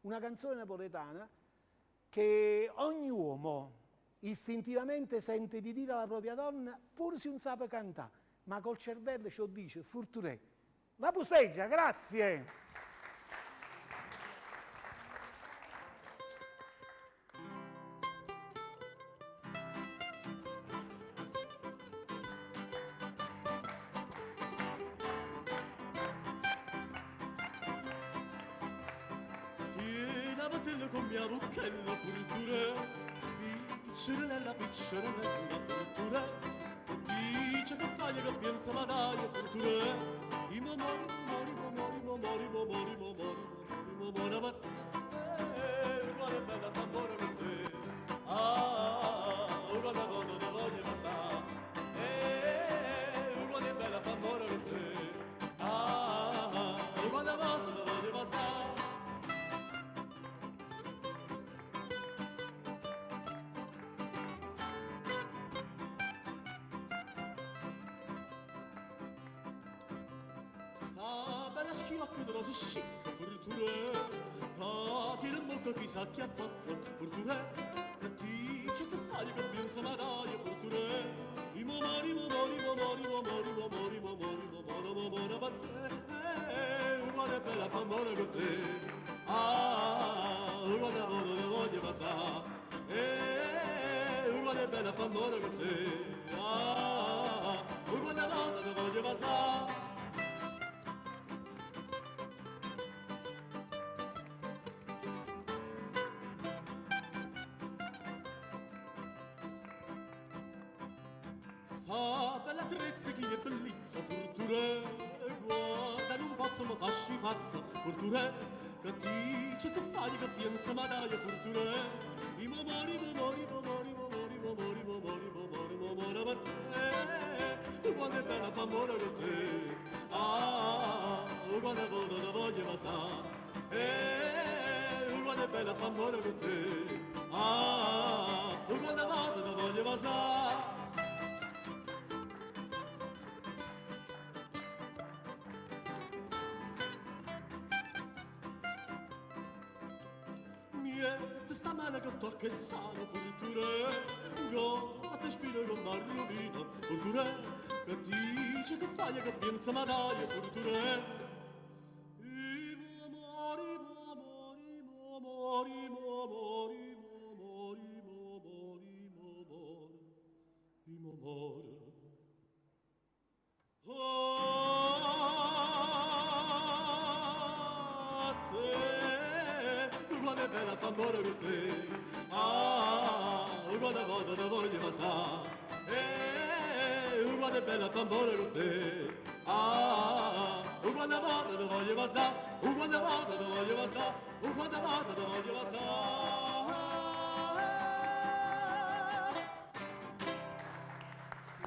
una canzone napoletana che ogni uomo istintivamente sente di dire alla propria donna, pur se non sa cantare, ma col cervello ce lo dice, Furturè. La Pusteggia, grazie! Tiena batella con mia bucchella Furturè, piccerella Furturè, che dice che fai che pensa ma dai Furturè, i momori, quale bella famore con te, quale voto da voglio passare, quale bella famore con te, quale voto da voglio passare. Sta bella schiocca di rose chic, Furturè, che tira in bocca chissà chi attacca, Furturè, che dice che fai che pensa ma dai, Furturè, i momori, per te, guarda bella famore con te, guarda voglio passare, guarda bella famore con te, guarda voglio passare. Sta bella trezza che è bellezza, Furturè, guarda non pozzo mi fasci pazza, Furturè, che dice che fai che pensa ma dai, Furturè, i momori per te, quando è bella fa amore con te, quando voglio la voglio passare, quando è bella fa amore con te, quando vado la voglio passare. Niente sta male che tocca e sale, Furturè, basta spina con marrovina, Furturè, che dice che fai che pensa ma dai, Furturè, i momori, i momori. Quando è bella fa amore con te, quando voglio la voglio passare, quando è bella fa amore con te, quando voglio la voglio passare, quando voglio la voglio passare, quando voglio la voglio passare.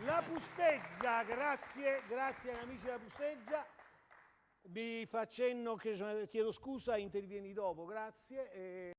La Pusteggia, grazie, grazie amici della Pusteggia. Vi faccio cenno che chiedo scusa, intervieni dopo, grazie.